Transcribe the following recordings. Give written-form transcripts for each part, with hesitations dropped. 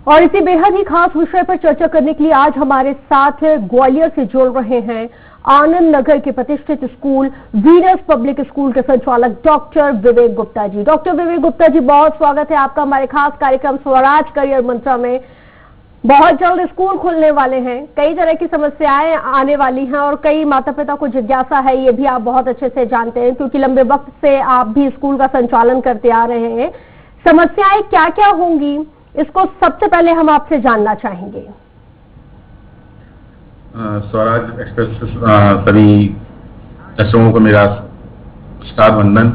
और इसी बेहद ही खास विषय पर चर्चा करने के लिए आज हमारे साथ ग्वालियर से जुड़ रहे हैं आनंद नगर के प्रतिष्ठित स्कूल वीनस पब्लिक स्कूल के संचालक डॉक्टर विवेक गुप्ता जी। डॉक्टर विवेक गुप्ता जी, बहुत स्वागत है आपका हमारे खास कार्यक्रम स्वराज करियर मंत्रा में। बहुत जल्द स्कूल खुलने वाले हैं, कई तरह की समस्याएं आने वाली हैं और कई माता पिता को जिज्ञासा है, ये भी आप बहुत अच्छे से जानते हैं क्योंकि लंबे वक्त से आप भी स्कूल का संचालन करते आ रहे हैं। समस्याएं क्या क्या होंगी, इसको सबसे पहले हम आपसे जानना चाहेंगे। स्वराज एक्सप्रेस सभी दर्शकों को मेरा नमस्कार वंदन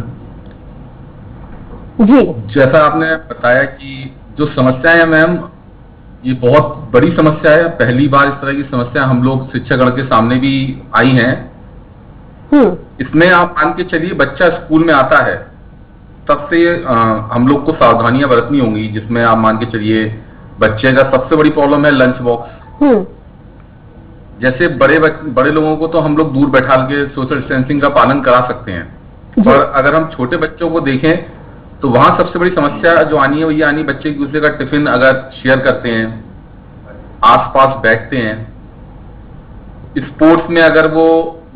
जी। जैसा आपने बताया कि जो समस्याएं हैं मैम, ये बहुत बड़ी समस्या है। पहली बार इस तरह की समस्या हम लोग शिक्षागण के सामने भी आई हैं। इसमें आप मान के चलिए, बच्चा स्कूल में आता है तब से हम लोग को सावधानियां बरतनी होंगी, जिसमें आप मान के चलिए बच्चे का सबसे बड़ी प्रॉब्लम है लंच बॉक्स। जैसे बड़े लोगों को तो हम लोग दूर बैठा के सोशल डिस्टेंसिंग का पालन करा सकते हैं, पर अगर हम छोटे बच्चों को देखें तो वहां सबसे बड़ी समस्या जो आनी है वो ये आनी, बच्चे एक दूसरे का टिफिन अगर शेयर करते हैं, आसपास बैठते हैं, स्पोर्ट्स में अगर वो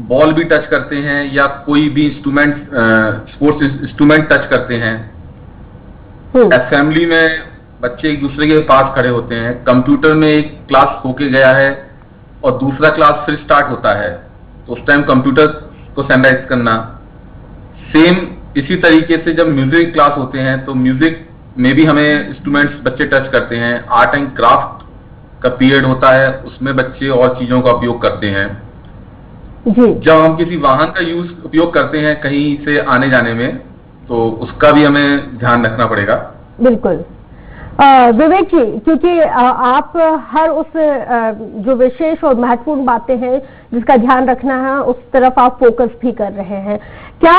बॉल भी टच करते हैं या कोई भी इंस्ट्रूमेंट स्पोर्ट्स इंस्ट्रूमेंट टच करते हैं, असेंबली में बच्चे एक दूसरे के पास खड़े होते हैं, कंप्यूटर में एक क्लास होके गया है और दूसरा क्लास फिर स्टार्ट होता है तो उस टाइम कंप्यूटर को सैनिटाइज करना। सेम इसी तरीके से जब म्यूजिक क्लास होते हैं तो म्यूजिक में भी हमें इंस्ट्रूमेंट्स बच्चे टच करते हैं। आर्ट एंड क्राफ्ट का पीरियड होता है, उसमें बच्चे और चीजों का उपयोग करते हैं। जब हम किसी वाहन का उपयोग करते हैं कहीं से आने जाने में, तो उसका भी हमें ध्यान रखना पड़ेगा। बिल्कुल विवेक जी, क्योंकि आप हर उस जो विशेष और महत्वपूर्ण बातें हैं जिसका ध्यान रखना है उस तरफ आप फोकस भी कर रहे हैं। क्या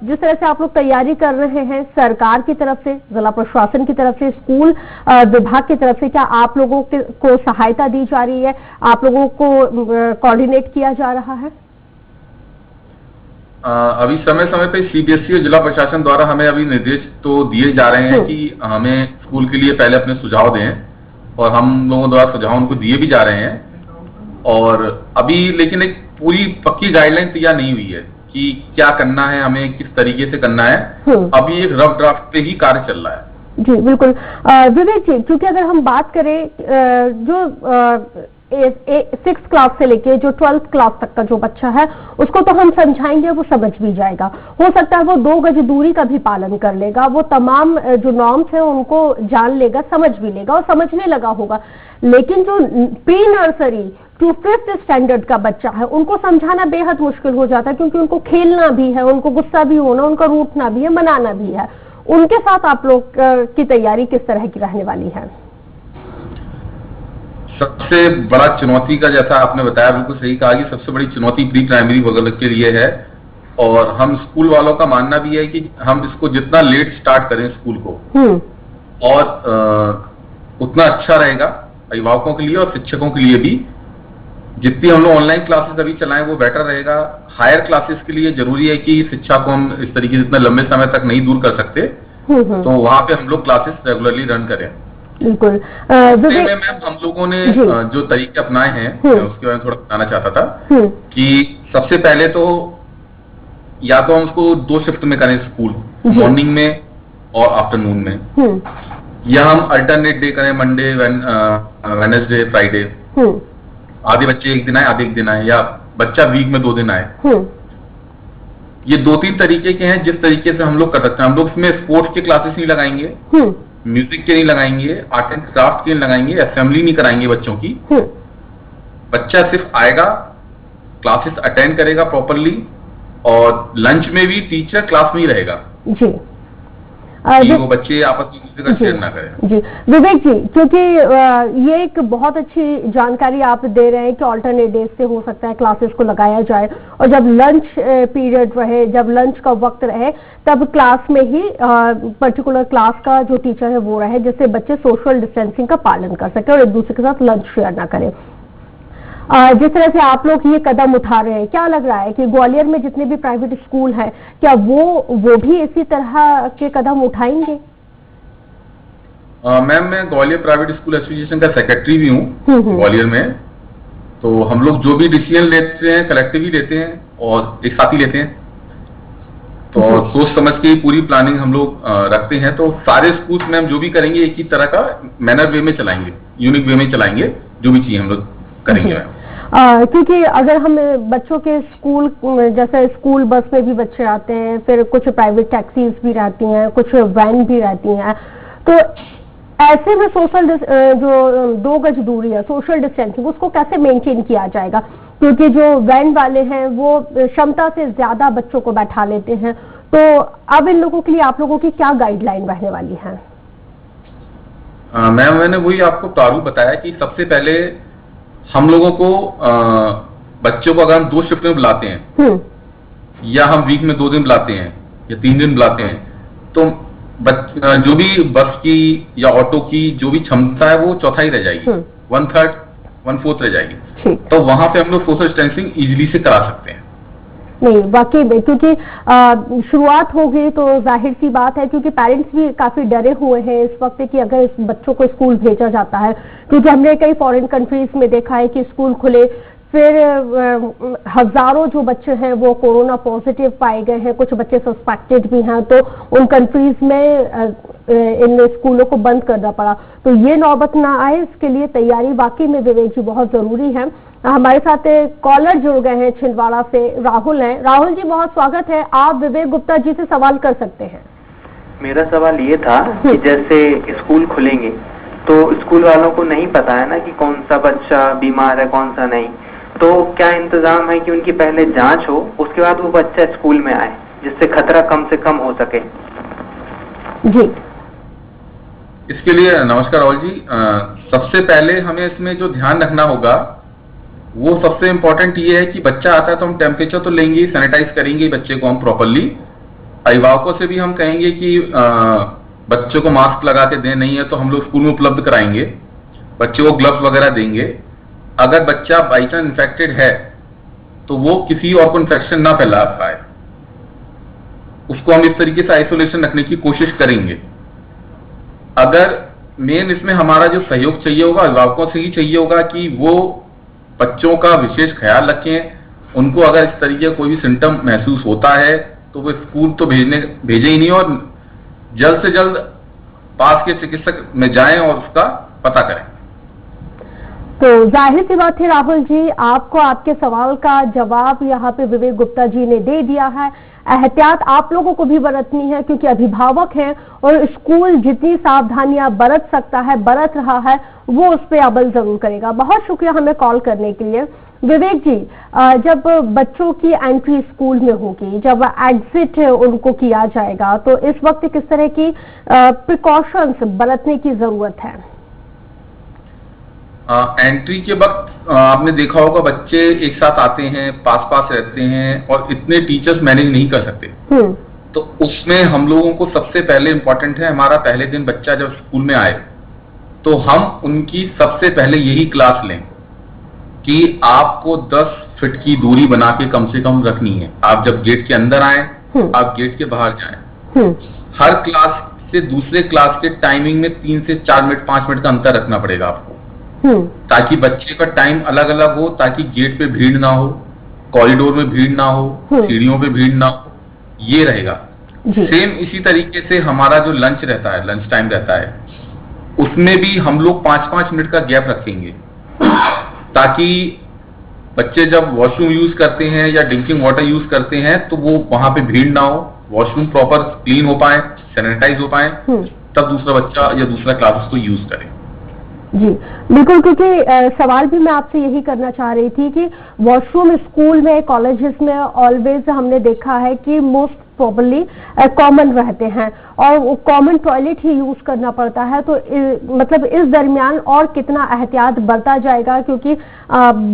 जिस तरह से आप लोग तैयारी कर रहे हैं सरकार की तरफ से, जिला प्रशासन की तरफ से, स्कूल विभाग की तरफ से, क्या आप लोगों को सहायता दी जा रही है, आप लोगों को कोऑर्डिनेट किया जा रहा है? अभी समय समय पे सीबीएसई और जिला प्रशासन द्वारा हमें अभी निर्देश तो दिए जा रहे हैं कि हमें स्कूल के लिए पहले अपने सुझाव दें, और हम लोगों द्वारा सुझाव उनको दिए भी जा रहे हैं। और अभी लेकिन एक पूरी पक्की गाइडलाइन तैयार नहीं हुई है कि क्या करना है, हमें किस तरीके से करना है। अभी एक रफ ड्राफ्ट पे ही कार्य चल रहा है। जी बिल्कुल विवेक जी, क्योंकि अगर हम बात करें जो 6th क्लास से लेके जो 12th क्लास तक का जो बच्चा है उसको तो हम समझाएंगे, वो समझ भी जाएगा। हो सकता है वो 2 गज दूरी का भी पालन कर लेगा, वो तमाम जो नॉर्म्स है उनको जान लेगा, समझ भी लेगा और समझने लगा होगा। लेकिन जो pre nursery to 5th standard का बच्चा है उनको समझाना बेहद मुश्किल हो जाता है, क्योंकि उनको खेलना भी है, उनको गुस्सा भी होना, उनका रूठना भी है, मनाना भी है। उनके साथ आप लोग की तैयारी किस तरह की रहने वाली है? सबसे बड़ा चुनौती का, जैसा आपने बताया, बिल्कुल सही कहा कि सबसे बड़ी चुनौती प्री प्राइमरी वगैरह के लिए है। और हम स्कूल वालों का मानना भी है कि हम इसको जितना लेट स्टार्ट करें स्कूल को और उतना अच्छा रहेगा अभिभावकों के लिए और शिक्षकों के लिए भी। जितनी हम लोग ऑनलाइन क्लासेस अभी चलाएं वो बेटर रहेगा। हायर क्लासेस के लिए जरूरी है कि शिक्षा को हम इस तरीके से इतना लंबे समय तक नहीं दूर कर सकते, तो वहां पे हम लोग क्लासेस रेगुलरली रन करें। बिल्कुल मैम, हम लोगों ने जो तरीके अपनाए हैं उसके बारे में थोड़ा बताना चाहता था कि सबसे पहले तो या तो हम उसको 2 शिफ्ट में करें स्कूल, मॉर्निंग में और आफ्टरनून में, या हम अल्टरनेट डे करें, मंडे वेडनेसडे फ्राइडे, आधे बच्चे एक दिन आए आधे एक दिन आए, या बच्चा वीक में 2 दिन आए। ये 2-3 तरीके के हैं जिस तरीके से हम लोग कर सकते हैं। हम लोग इसमें स्पोर्ट्स के क्लासेस नहीं लगाएंगे, म्यूजिक के नहीं लगाएंगे, आर्ट एंड क्राफ्ट के नहीं लगाएंगे, असेंबली नहीं कराएंगे बच्चों की। बच्चा सिर्फ आएगा, क्लासेस अटेंड करेगा प्रॉपरली, और लंच में भी टीचर क्लास में ही रहेगा जी। वो बच्चे आपस में दूसरे का शेयर ना करें। जी विवेक जी, क्योंकि ये एक बहुत अच्छी जानकारी आप दे रहे हैं कि ऑल्टरनेट डेज से हो सकता है क्लासेस को लगाया जाए, और जब लंच पीरियड रहे, जब लंच का वक्त रहे, तब क्लास में ही पर्टिकुलर क्लास का जो टीचर है वो रहे, जिससे बच्चे सोशल डिस्टेंसिंग का पालन कर सके और एक दूसरे के साथ लंच शेयर ना करें। जिस तरह से आप लोग ये कदम उठा रहे हैं, क्या लग रहा है कि ग्वालियर में जितने भी प्राइवेट स्कूल हैं क्या वो भी इसी तरह के कदम उठाएंगे? मैम मैं ग्वालियर प्राइवेट स्कूल एसोसिएशन का सेक्रेटरी भी हूँ ग्वालियर में। तो हम लोग जो भी डिसीजन लेते हैं कलेक्टिवली लेते हैं और एक साथ ही लेते हैं। तो सोच समझ के पूरी प्लानिंग हम लोग रखते हैं। तो सारे स्कूल्स मैम जो भी करेंगे एक ही तरह का मैनर वे में चलाएंगे, यूनिक वे में चलाएंगे, जो भी चीज हम लोग करेंगे मैम। क्योंकि अगर हम बच्चों के स्कूल, जैसे स्कूल बस में भी बच्चे आते हैं, फिर कुछ प्राइवेट टैक्सीज भी रहती हैं, कुछ वैन भी रहती हैं, तो ऐसे में सोशल जो 2 गज दूरी है, सोशल डिस्टेंसिंग, उसको कैसे मेंटेन किया जाएगा? क्योंकि जो वैन वाले हैं वो क्षमता से ज्यादा बच्चों को बैठा लेते हैं, तो अब इन लोगों के लिए आप लोगों की क्या गाइडलाइन रहने वाली है? मैम मैंने वही आपको प्रारूप बताया कि सबसे पहले हम लोगों को बच्चों को अगर हम 2 शिफ्ट में बुलाते हैं या हम वीक में 2 दिन बुलाते हैं या 3 दिन बुलाते हैं, तो जो भी बस की या ऑटो की जो भी क्षमता है वो चौथाई रह जाएगी, 1/3 1/4 रह जाएगी। तो वहां पे हम लोग सोशल डिस्टेंसिंग इजीली से करा सकते हैं। नहीं, वाकई में, क्योंकि शुरुआत हो गई तो जाहिर सी बात है, क्योंकि पेरेंट्स भी काफी डरे हुए हैं इस वक्त कि अगर इस बच्चों को स्कूल भेजा जाता है, क्योंकि हमने कई फॉरेन कंट्रीज में देखा है कि स्कूल खुले फिर हजारों जो बच्चे हैं वो कोरोना पॉजिटिव पाए गए हैं, कुछ बच्चे सस्पेक्टेड भी हैं, तो उन कंट्रीज में इन स्कूलों को बंद करना पड़ा। तो ये नौबत ना आए, इसके लिए तैयारी वाकई में विवेक जी बहुत जरूरी है। हमारे साथ कॉलर जुड़ गए हैं छिंदवाड़ा से, राहुल हैं। राहुल जी बहुत स्वागत है, आप विवेक गुप्ता जी से सवाल कर सकते हैं। मेरा सवाल ये था कि जैसे स्कूल खुलेंगे तो स्कूल वालों को नहीं पता है ना कि कौन सा बच्चा बीमार है कौन सा नहीं, तो क्या इंतजाम है कि उनकी पहले जांच हो, उसके बाद वो बच्चा स्कूल में आए, जिससे खतरा कम से कम हो सके? जी, इसके लिए नमस्कार राहुल जी। सबसे पहले हमें इसमें जो ध्यान रखना होगा वो सबसे इम्पोर्टेंट ये है कि बच्चा आता है तो हम टेम्परेचर तो लेंगे, सैनिटाइज करेंगे बच्चे को हम प्रॉपरली। अभिभावकों से भी हम कहेंगे कि बच्चों को मास्क लगा के दें, नहीं है तो हम लोग स्कूल में उपलब्ध कराएंगे, बच्चे को ग्लव्स वगैरह देंगे। अगर बच्चा बाई चांस इन्फेक्टेड है तो वो किसी और को इन्फेक्शन ना फैला पाए, उसको हम इस तरीके से आइसोलेशन रखने की कोशिश करेंगे। अगर मेन इसमें हमारा जो सहयोग चाहिए होगा अभिभावकों से ही चाहिए होगा कि वो बच्चों का विशेष ख्याल रखें। उनको अगर इस तरीके का कोई भी सिम्टम महसूस होता है तो वो स्कूल तो भेजे ही नहीं, और जल्द से जल्द पास के चिकित्सक में जाएं और उसका पता करें। तो जाहिर सी बात है राहुल जी, आपको आपके सवाल का जवाब यहाँ पे विवेक गुप्ता जी ने दे दिया है। एहतियात आप लोगों को भी बरतनी है, क्योंकि अभिभावक हैं और स्कूल जितनी सावधानियां बरत सकता है, बरत रहा है, वो उस पर अमल जरूर करेगा। बहुत शुक्रिया हमें कॉल करने के लिए। विवेक जी, जब बच्चों की एंट्री स्कूल में होगी, जब एग्जिट उनको किया जाएगा, तो इस वक्त किस तरह की प्रिकॉशंस बरतने की जरूरत है? एंट्री के वक्त आपने देखा होगा बच्चे एक साथ आते हैं, पास पास रहते हैं और इतने टीचर्स मैनेज नहीं कर सकते। तो उसमें हम लोगों को सबसे पहले इम्पोर्टेंट है, हमारा पहले दिन बच्चा जब स्कूल में आए तो हम उनकी सबसे पहले यही क्लास लें कि आपको 10 फीट की दूरी बना के कम से कम रखनी है। आप जब गेट के अंदर आए, आप गेट के बाहर जाएं। हर क्लास से दूसरे क्लास के टाइमिंग में 3 से 4 मिनट 5 मिनट का अंतर रखना पड़ेगा आपको, ताकि बच्चे का टाइम अलग अलग हो, ताकि गेट पे भीड़ ना हो, कॉरिडोर में भीड़ ना हो, सीढ़ियों पे भीड़ ना हो, ये रहेगा। सेम इसी तरीके से हमारा जो लंच रहता है, लंच टाइम रहता है, उसमें भी हम लोग 5-5 मिनट का गैप रखेंगे, ताकि बच्चे जब वॉशरूम यूज करते हैं या ड्रिंकिंग वाटर यूज करते हैं तो वो वहां पे भीड़ ना हो, वॉशरूम प्रॉपर क्लीन हो पाए, सैनिटाइज हो पाए, तब दूसरा बच्चा या दूसरा क्लास उसको यूज करे। जी बिल्कुल, क्योंकि सवाल भी मैं आपसे यही करना चाह रही थी कि वॉशरूम स्कूल में, कॉलेजेस में ऑलवेज हमने देखा है कि मोस्ट प्रोबेबली कॉमन रहते हैं और कॉमन टॉयलेट ही यूज करना पड़ता है। तो मतलब इस दरमियान और कितना एहतियात बरता जाएगा, क्योंकि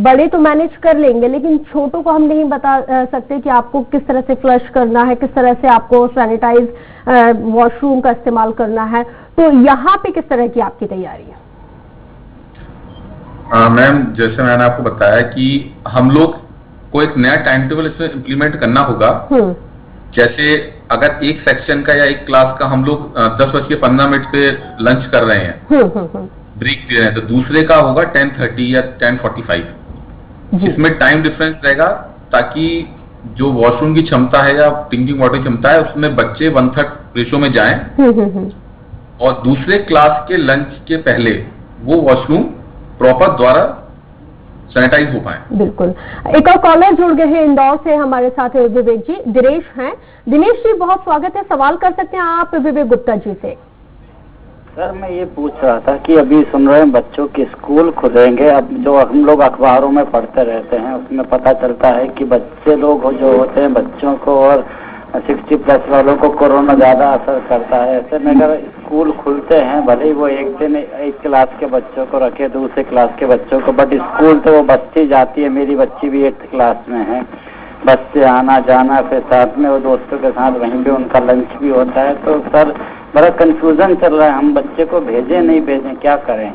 बड़े तो मैनेज कर लेंगे लेकिन छोटों को हम नहीं बता सकते कि आपको किस तरह से फ्लश करना है, किस तरह से आपको सैनिटाइज वॉशरूम का इस्तेमाल करना है। तो यहाँ पे किस तरह की आपकी तैयारी है? मैम, जैसे मैंने आपको बताया कि हम लोग को एक नया टाइम टेबल इसमें इम्प्लीमेंट करना होगा। जैसे अगर एक सेक्शन का या एक क्लास का हम लोग 10:15 पे लंच कर रहे हैं, ब्रेक दे रहे हैं, तो दूसरे का होगा 10:30 या 10:45। इसमें टाइम डिफरेंस रहेगा ताकि जो वॉशरूम की क्षमता है या ड्रिंकिंग वाटर की क्षमता है उसमें बच्चे 1/3 रेशो में जाएं और दूसरे क्लास के लंच के पहले वो वॉशरूम प्रॉपर द्वारा सैनिटाइज हो पाए। बिल्कुल। एक और कॉलर जुड़ गए हैं इंदौर से हमारे साथ विवेक जी, दिनेश हैं। दिनेश जी बहुत स्वागत है, सवाल कर सकते हैं आप विवेक गुप्ता जी से। सर मैं ये पूछ रहा था कि अभी सुन रहे हैं बच्चों के स्कूल खुलेंगे, अब जो हम लोग अखबारों में पढ़ते रहते हैं उसमें पता चलता है कि बच्चे लोग जो होते हैं बच्चों को और 60+ वालों को कोरोना ज्यादा असर करता है। ऐसे में अगर स्कूल खुलते हैं, भले ही वो एक दिन एक क्लास के बच्चों को रखे, दूसरे क्लास के बच्चों को, बट स्कूल तो वो बच्ची जाती है। मेरी बच्ची भी 8th क्लास में है, बस से आना जाना, फिर साथ में वो दोस्तों के साथ वहीं पे उनका लंच भी होता है। तो सर बड़ा कंफ्यूजन चल रहा है, हम बच्चे को भेजें नहीं भेजें, क्या करें?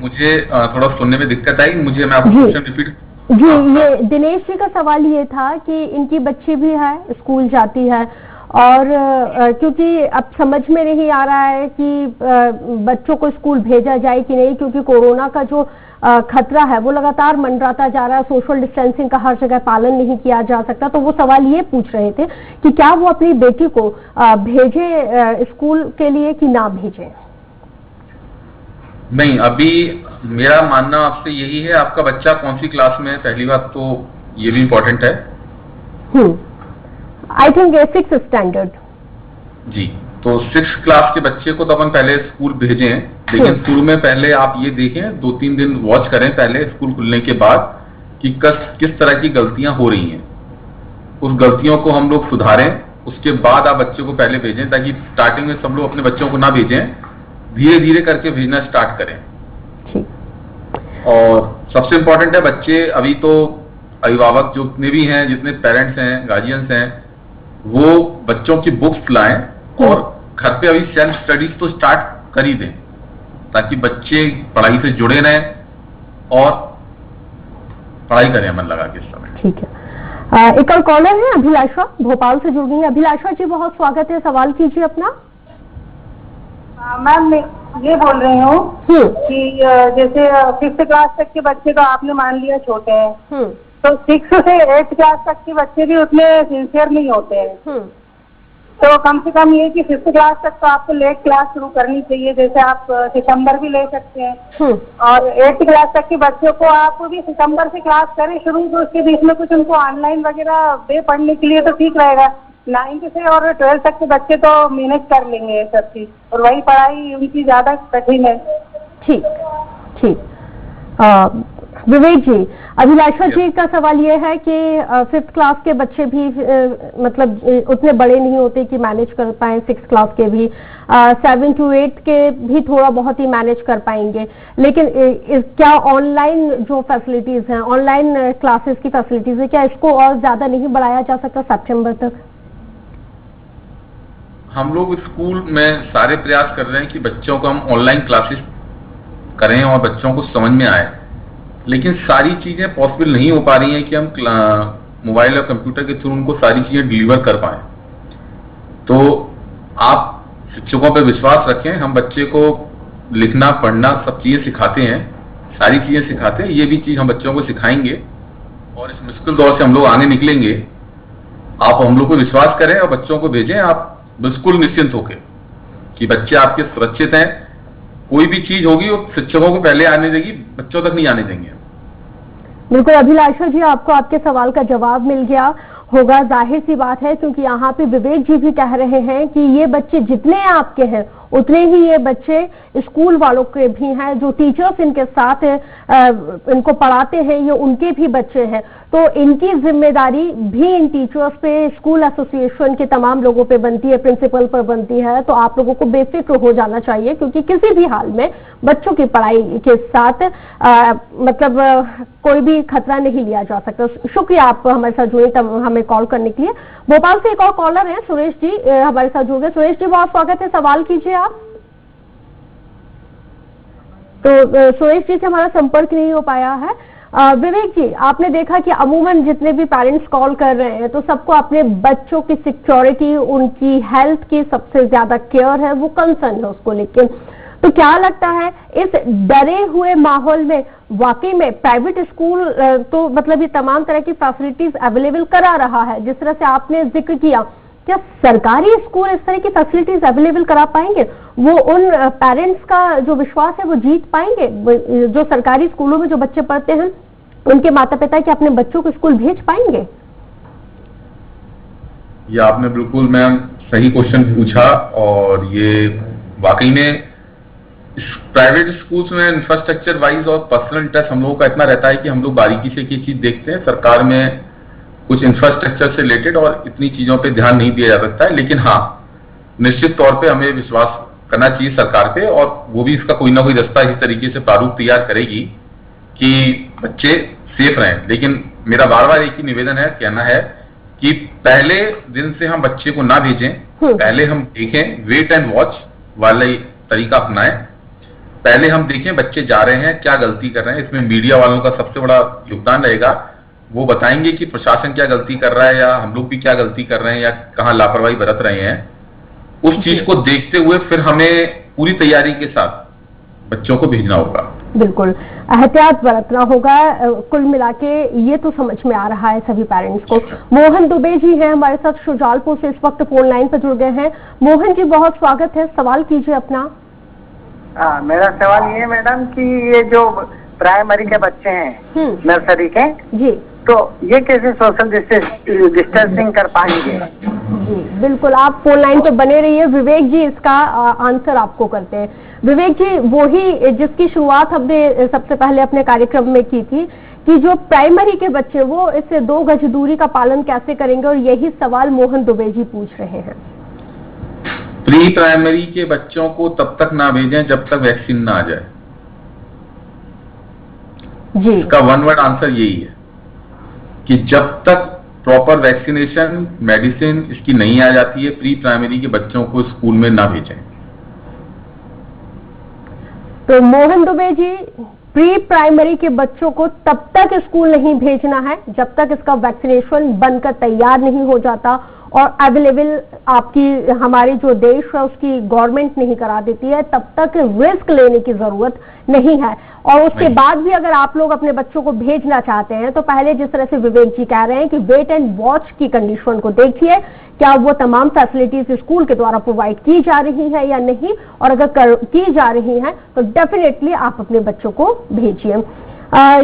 मुझे थोड़ा सुनने में दिक्कत आई, मुझे मैं आपको क्वेश्चन रिपीट जी। ये दिनेश जी का सवाल ये था कि इनकी बच्ची भी है, स्कूल जाती है और क्योंकि अब समझ में नहीं आ रहा है कि बच्चों को स्कूल भेजा जाए कि नहीं, क्योंकि कोरोना का जो खतरा है वो लगातार मंडराता जा रहा है, सोशल डिस्टेंसिंग का हर जगह पालन नहीं किया जा सकता। तो वो सवाल ये पूछ रहे थे कि क्या वो अपनी बेटी को भेजे स्कूल के लिए कि ना भेजें। नहीं, अभी मेरा मानना आपसे यही है, आपका बच्चा कौन सी क्लास में है, पहली बात तो ये भी इम्पोर्टेंट है। आई थिंक 6th स्टैंडर्ड जी। तो 6th क्लास के बच्चे को तो अपन पहले स्कूल भेजें, लेकिन शुरू में पहले आप ये देखें, 2-3 दिन वॉच करें पहले स्कूल खुलने के बाद कि किस तरह की गलतियां हो रही हैं, उस गलतियों को हम लोग सुधारें, उसके बाद आप बच्चे को पहले भेजें, ताकि स्टार्टिंग में सब लोग अपने बच्चों को ना भेजें, धीरे धीरे करके भेजना स्टार्ट करें। और सबसे इम्पोर्टेंट है बच्चे, अभी तो अभिभावक जितने भी हैं, जितने पेरेंट्स हैं, गार्जियंस हैं, वो बच्चों की बुक्स लाएं और घर पे अभी सेल्फ स्टडीज तो स्टार्ट कर ही दें, ताकि बच्चे पढ़ाई से जुड़े रहें और पढ़ाई करें मन लगा के इस समय। ठीक है। एक और कॉलर है अभिलाषा, भोपाल से जुड़ गई है। अभिलाषा जी बहुत स्वागत है, सवाल कीजिए अपना। मैम मैं ये बोल रही हूँ कि जैसे 5th क्लास तक के बच्चे तो आपने मान लिया छोटे हैं, तो 6 से 8th क्लास तक के बच्चे भी उतने सिंसियर नहीं होते हैं। तो कम से कम ये कि 5th क्लास तक तो आपको लेट क्लास शुरू करनी चाहिए, जैसे आप सितंबर भी ले सकते हैं, और 8th क्लास तक के बच्चों को आप भी सितंबर से क्लास करें शुरू, तो उसके बीच में कुछ उनको ऑनलाइन वगैरह दे पढ़ने के लिए तो ठीक रहेगा। 9th से और 12th तक के बच्चे तो मैनेज कर लेंगे ये सब चीज, और वही पढ़ाई उनकी ज्यादा कठिन है। ठीक। विवेक जी, अभिलाषा जी का सवाल ये है कि 5th क्लास के बच्चे भी मतलब उतने बड़े नहीं होते कि मैनेज कर पाए, 6th क्लास के भी 7 to 8 के भी थोड़ा बहुत ही मैनेज कर पाएंगे, लेकिन क्या ऑनलाइन जो फैसिलिटीज हैं, ऑनलाइन क्लासेस की फैसिलिटीज है, क्या इसको और ज्यादा नहीं बढ़ाया जा सकता सितंबर तक? हम लोग स्कूल में सारे प्रयास कर रहे हैं कि बच्चों को हम ऑनलाइन क्लासेस करें और बच्चों को समझ में आए, लेकिन सारी चीजें पॉसिबल नहीं हो पा रही हैं कि हम मोबाइल और कंप्यूटर के थ्रू उनको सारी चीजें डिलीवर कर पाए। तो आप शिक्षकों पर विश्वास रखें, हम बच्चे को लिखना पढ़ना सब चीजें सिखाते हैं, सारी चीजें सिखाते हैं, ये भी चीज हम बच्चों को सिखाएंगे और इस मुश्किल दौर से हम लोग आगे निकलेंगे। आप हम लोग को विश्वास करें और बच्चों को भेजें, आप बिल्कुल निश्चिंत होकर कि बच्चे आपके सुरक्षित हैं। कोई भी चीज होगी वो शिक्षकों को पहले आने देगी, बच्चों तक नहीं आने देंगे। बिल्कुल अभिलाषा जी, आपको आपके सवाल का जवाब मिल गया होगा, जाहिर सी बात है, क्योंकि यहाँ पे विवेक जी भी कह रहे हैं कि ये बच्चे जितने आपके हैं उतने ही ये बच्चे स्कूल वालों के भी हैं, जो टीचर्स इनके साथ इनको पढ़ाते हैं ये उनके भी बच्चे हैं। तो इनकी जिम्मेदारी भी इन टीचर्स पे, स्कूल एसोसिएशन के तमाम लोगों पे बनती है, प्रिंसिपल पर बनती है। तो आप लोगों को बेफिक्र हो जाना चाहिए, क्योंकि किसी भी हाल में बच्चों की पढ़ाई के साथ मतलब कोई भी खतरा नहीं लिया जा सकता। शुक्रिया आप हमारे साथ जुड़े, तब हमें कॉल करने के लिए। भोपाल से एक और कॉलर है, सुरेश जी हमारे साथ जुड़ गए। सुरेश जी बहुत स्वागत है, सवाल कीजिए आप। तो सुरेश जी से हमारा संपर्क नहीं हो पाया है। विवेक जी, आपने देखा कि अमूमन जितने भी पेरेंट्स कॉल कर रहे हैं तो सबको अपने बच्चों की सिक्योरिटी, उनकी हेल्थ की सबसे ज्यादा केयर है, वो कंसर्न है उसको लेकर। तो क्या लगता है इस डरे हुए माहौल में वाकई में प्राइवेट स्कूल तो मतलब ये तमाम तरह की फैसिलिटीज अवेलेबल करा रहा है, जिस तरह से आपने जिक्र किया, क्या सरकारी स्कूल इस तरह की फैसिलिटीज अवेलेबल करा पाएंगे? वो उन पेरेंट्स का जो विश्वास है वो जीत पाएंगे? जो सरकारी स्कूलों में जो बच्चे पढ़ते हैं उनके माता पिता कि अपने बच्चों को स्कूल भेज पाएंगे? ये आपने बिल्कुल मैम सही क्वेश्चन पूछा, और ये वाकई में प्राइवेट स्कूल्स में इंफ्रास्ट्रक्चर वाइज और पर्सनल इंटरेस्ट हम लोगों का इतना रहता है कि हम लोग बारीकी से ये चीज देखते हैं। सरकार में कुछ इंफ्रास्ट्रक्चर से रिलेटेड और इतनी चीजों पे ध्यान नहीं दिया जा सकता है, लेकिन हाँ, निश्चित तौर पे हमें विश्वास करना चाहिए सरकार पे, और वो भी इसका कोई ना कोई रास्ता इस तरीके से प्रारूप तैयार करेगी कि बच्चे सेफ रहें। लेकिन मेरा बार बार एक ही निवेदन है, कहना है कि पहले दिन से हम बच्चे को ना भेजें, पहले हम देखें, वेट एंड वॉच वाला तरीका अपनाएं। पहले हम देखें बच्चे जा रहे हैं, क्या गलती कर रहे हैं। इसमें मीडिया वालों का सबसे बड़ा योगदान रहेगा, वो बताएंगे कि प्रशासन क्या गलती कर रहा है या हम लोग भी क्या गलती कर रहे हैं या कहाँ लापरवाही बरत रहे हैं। उस चीज को देखते हुए फिर हमें पूरी तैयारी के साथ बच्चों को भेजना होगा। बिल्कुल एहतियात बरतना होगा। कुल मिलाके ये तो समझ में आ रहा है सभी पेरेंट्स को। मोहन दुबे जी हैं हमारे साथ शुजालपुर से, इस वक्त फोन लाइन पर जुड़ गए हैं। मोहन जी, बहुत स्वागत है, सवाल कीजिए अपना। मेरा सवाल ये है मैडम कि ये जो प्राइमरी के बच्चे हैं, नर्सरी के जी, तो ये कैसे सोशल डिस्टेंसिंग कर पाएंगे? जी बिल्कुल, आप फोन लाइन पर बने रहिए। विवेक जी इसका आंसर आपको करते हैं। विवेक जी, वही जिसकी शुरुआत हमने सबसे पहले अपने कार्यक्रम में की थी कि जो प्राइमरी के बच्चे वो इससे 2 गज दूरी का पालन कैसे करेंगे, और यही सवाल मोहन दुबे जी पूछ रहे हैं। प्री प्राइमरी के बच्चों को तब तक ना भेजें जब तक वैक्सीन ना आ जाए जी। इसका वन वर्ड आंसर यही है कि जब तक प्रॉपर वैक्सीनेशन मेडिसिन इसकी नहीं आ जाती है, प्री प्राइमरी के बच्चों को स्कूल में ना भेजें। तो मोहन दुबे जी, प्री प्राइमरी के बच्चों को तब तक स्कूल नहीं भेजना है जब तक इसका वैक्सीनेशन बनकर तैयार नहीं हो जाता और अवेलेबल आपकी हमारी जो देश है उसकी गवर्नमेंट नहीं करा देती है, तब तक रिस्क लेने की जरूरत नहीं है। और उसके बाद भी अगर आप लोग अपने बच्चों को भेजना चाहते हैं तो पहले जिस तरह से विवेक जी कह रहे हैं कि वेट एंड वॉच की कंडीशन को देखिए, क्या वो तमाम फैसिलिटीज स्कूल के द्वारा प्रोवाइड की जा रही है या नहीं, और अगर की जा रही है तो डेफिनेटली आप अपने बच्चों को भेजिए।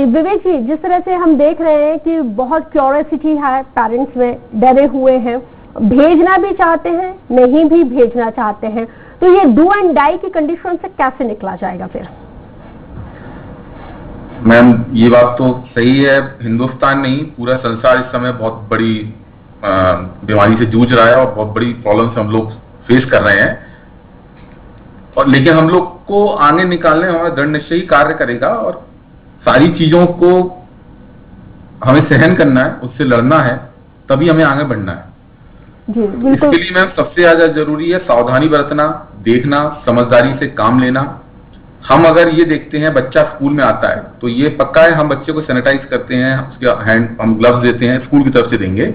विवेक जी, जिस तरह से हम देख रहे हैं कि बहुत क्यूरियोसिटी है पेरेंट्स में, डरे हुए हैं, भेजना भी चाहते हैं, नहीं भी भेजना चाहते हैं, तो ये डू एंड डाई की कंडीशन से कैसे निकला जाएगा फिर? मैम, ये बात तो सही है, हिंदुस्तान नहीं पूरा संसार इस समय बहुत बड़ी बीमारी से जूझ रहा है और बहुत बड़ी प्रॉब्लम से हम लोग फेस कर रहे हैं, और लेकिन हम लोग को आगे निकालने हमारा दृढ़ निश्चय ही कार्य करेगा और सारी चीजों को हमें सहन करना है, उससे लड़ना है, तभी हमें आगे बढ़ना है। जी, इसके लिए मैम सबसे ज्यादा जरूरी है सावधानी बरतना, देखना, समझदारी से काम लेना। हम अगर ये देखते हैं बच्चा स्कूल में आता है तो ये पक्का है हम बच्चे को सैनिटाइज करते हैं, उसके हैंड हम ग्लव्स देते हैं, स्कूल की तरफ से देंगे,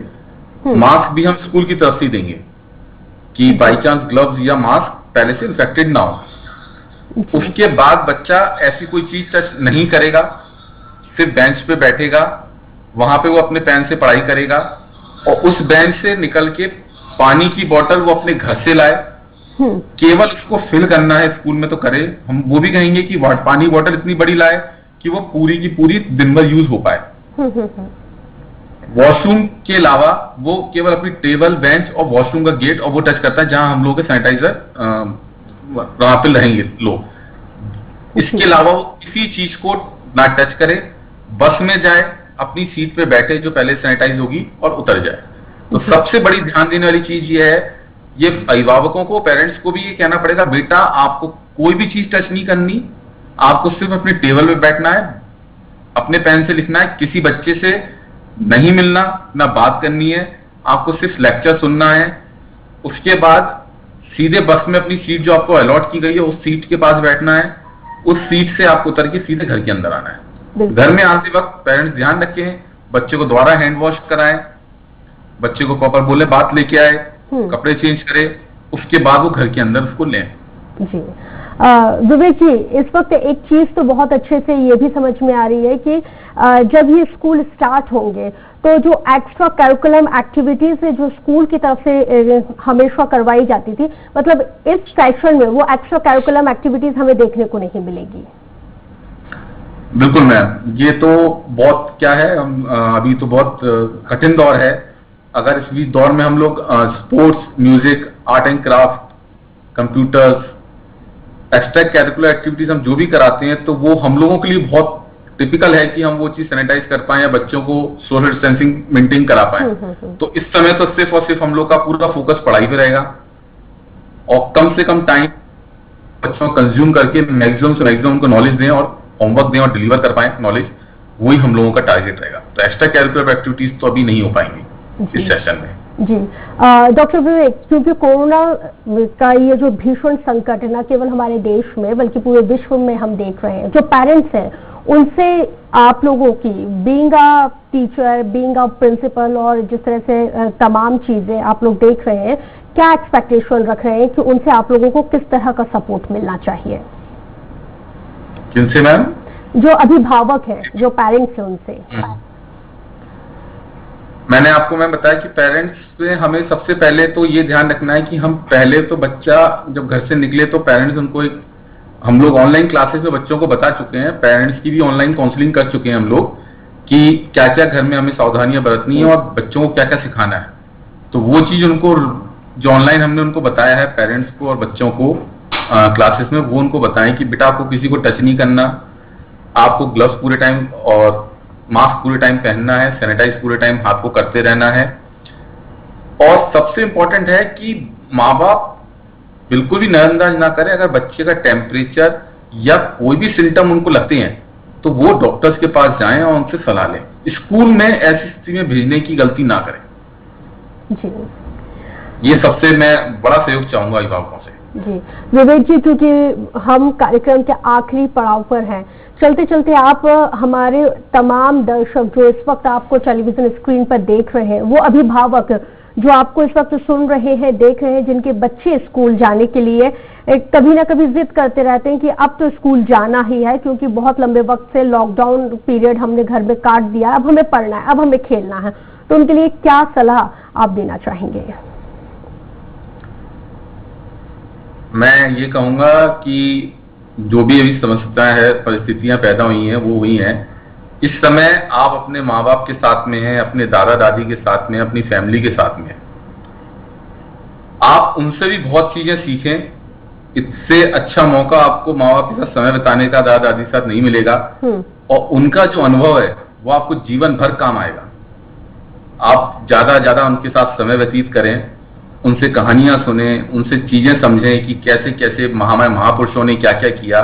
मास्क भी हम स्कूल की तरफ से देंगे कि बाई चांस ग्लव्स या मास्क पहले से इन्फेक्टेड ना हो। उसके बाद बच्चा ऐसी कोई चीज टच नहीं करेगा, सिर्फ बेंच पे बैठेगा, वहां पे वो अपने पेन से पढ़ाई करेगा, और उस बेंच से निकल के पानी की बोतल वो अपने घर से लाए, केवल उसको फिल करना है, स्कूल में तो करे। हम वो भी कहेंगे कि पानी बोतल इतनी बड़ी लाए कि वो पूरी की पूरी दिन भर यूज हो पाए। वॉशरूम के अलावा वो केवल अपनी टेबल, बेंच और वॉशरूम का गेट और वो टच करता है जहां हम लोग के सैनिटाइजर वहां पे रहेंगे लोग। इसके अलावा वो किसी चीज को ना टच करे, बस में जाए, अपनी सीट पे बैठे जो पहले सैनिटाइज होगी और उतर जाए। तो सबसे बड़ी ध्यान देने वाली चीज ये है, ये अभिभावकों को, पेरेंट्स को भी ये कहना पड़ेगा, बेटा आपको कोई भी चीज टच नहीं करनी, आपको सिर्फ अपने टेबल पे बैठना है, अपने पेन से लिखना है, किसी बच्चे से नहीं मिलना, ना बात करनी है, आपको सिर्फ लेक्चर सुनना है। उसके बाद सीधे बस में अपनी सीट जो आपको अलॉट की गई है उस सीट के पास बैठना है, उस सीट से आपको उतर के सीधे घर के अंदर आना है। घर में आते वक्त पेरेंट्स ध्यान रखें, बच्चे को दोबारा हैंड वॉश कराएं, बच्चे को प्रॉपर बोले बात लेके आए, कपड़े चेंज करे, उसके बाद वो घर के अंदर उसको लें। जी विवेक जी, इस वक्त एक चीज तो बहुत अच्छे से ये भी समझ में आ रही है कि जब ये स्कूल स्टार्ट होंगे तो जो एक्स्ट्रा करिकुलम एक्टिविटीज है जो स्कूल की तरफ से हमेशा करवाई जाती थी, मतलब इस सेक्शन में वो एक्स्ट्रा करिकुलम एक्टिविटीज हमें देखने को नहीं मिलेगी। बिल्कुल मैम, ये तो बहुत क्या है, अभी तो बहुत कठिन दौर है। अगर इस दौर में हम लोग sports, music, art and craft, computers, extra curricular activities हम जो भी कराते हैं तो वो हम लोगों के लिए बहुत टिपिकल है कि हम वो चीज सैनिटाइज कर पाए या बच्चों को सोशल डिस्टेंसिंग मेंटेन करा पाए। तो इस समय तो सिर्फ और सिर्फ हम लोग का पूरा फोकस पढ़ाई पे रहेगा और कम से कम टाइम बच्चों को कंज्यूम करके मैक्सिमम से मैक्सिमम उनको नॉलेज दें और होमवर्क दें और डिलीवर कर पाए नॉलेज, वही हम लोगों का टारगेट रहेगा। तो एक्स्ट्रा कैरिकुलर एक्टिविटीज तो अभी नहीं हो पाएंगी इस सेशन में। जी डॉक्टर विवेक, क्योंकि कोरोना का ये जो भीषण संकट है न केवल हमारे देश में बल्कि पूरे विश्व में हम देख रहे हैं, जो पेरेंट्स हैं उनसे आप लोगों की being a teacher, being a principal और जिस तरह से तमाम चीजें आप लोग देख रहे हैं, क्या एक्सपेक्टेशन रख रहे हैं कि उनसे आप लोगों को किस तरह का सपोर्ट मिलना चाहिए? किनसे मैम? जो अभिभावक है, जो पेरेंट्स है उनसे। मैंने आपको मैं बताया कि पेरेंट्स से हमें सबसे पहले तो ये ध्यान रखना है कि हम पहले तो बच्चा जब घर से निकले तो पेरेंट्स उनको एक, हम लोग ऑनलाइन क्लासेस में बच्चों को बता चुके हैं, पेरेंट्स की भी ऑनलाइन काउंसलिंग कर चुके हैं हम लोग कि क्या क्या घर में हमें सावधानियां बरतनी है और बच्चों को क्या क्या सिखाना है। तो वो चीज उनको जो ऑनलाइन हमने उनको बताया है पेरेंट्स को और बच्चों को क्लासेस में, वो उनको बताएं कि बेटा आपको किसी को टच नहीं करना, आपको ग्लव्स पूरे टाइम और मास्क पूरे टाइम पहनना है, सैनिटाइज पूरे टाइम हाथ को करते रहना है। और सबसे इंपॉर्टेंट है कि माँ बाप बिल्कुल भी नजरअंदाज ना करें। अगर बच्चे का टेम्परेचर या कोई भी सिम्टम उनको लगते हैं तो वो डॉक्टर्स के पास जाएं और उनसे सलाह लें। स्कूल में ऐसी स्थिति में भेजने की गलती ना करें जी। ये सबसे मैं बड़ा सहयोग चाहूंगा अभिभावकों से। जी विवेक जी, क्योंकि हम कार्यक्रम के आखिरी पड़ाव पर हैं, चलते चलते आप हमारे तमाम दर्शक जो इस वक्त आपको टेलीविजन स्क्रीन पर देख रहे हैं, वो अभिभावक जो आपको इस वक्त सुन रहे हैं, देख रहे हैं, जिनके बच्चे स्कूल जाने के लिए कभी ना कभी जिद करते रहते हैं कि अब तो स्कूल जाना ही है क्योंकि बहुत लंबे वक्त से लॉकडाउन पीरियड हमने घर में काट दिया, अब हमें पढ़ना है, अब हमें खेलना है, तो उनके लिए क्या सलाह आप देना चाहेंगे? मैं ये कहूंगा कि जो भी अभी समस्या है, परिस्थितियां पैदा हुई हैं, वो हुई हैं। इस समय आप अपने माँ बाप के साथ में हैं, अपने दादा दादी के साथ में, अपनी फैमिली के साथ में। आप उनसे भी बहुत चीजें सीखें। इससे अच्छा मौका आपको माँ बाप के साथ समय बिताने का दादा दादी के साथ नहीं मिलेगा और उनका जो अनुभव है वो आपको जीवन भर काम आएगा। आप ज्यादा उनके साथ समय व्यतीत करें, उनसे कहानियां सुने, उनसे चीजें समझें कि कैसे कैसे महापुरुषों ने क्या क्या किया,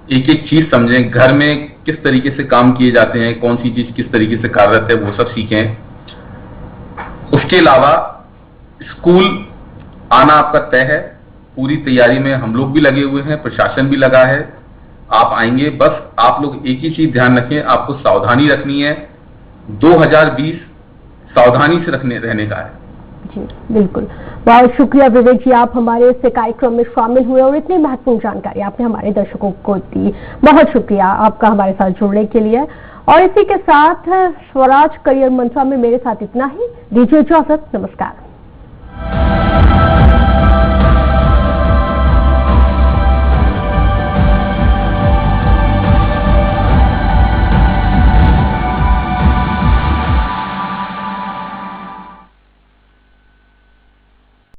एक एक चीज समझें, घर में किस तरीके से काम किए जाते हैं, कौन सी चीज किस तरीके से कार्यरत है, वो सब सीखें। उसके अलावा स्कूल आना आपका तय है, पूरी तैयारी में हम लोग भी लगे हुए हैं, प्रशासन भी लगा है, आप आएंगे। बस आप लोग एक ही चीज ध्यान रखें, आपको सावधानी रखनी है। 2020 सावधानी से रहने का है। जी बिल्कुल, बहुत शुक्रिया विवेक जी, आप हमारे इस कार्यक्रम में शामिल हुए और इतनी महत्वपूर्ण जानकारी आपने हमारे दर्शकों को दी। बहुत शुक्रिया आपका हमारे साथ जुड़ने के लिए। और इसी के साथ स्वराज करियर मंत्रा में मेरे साथ इतना ही, दीजिए इजाजत, नमस्कार।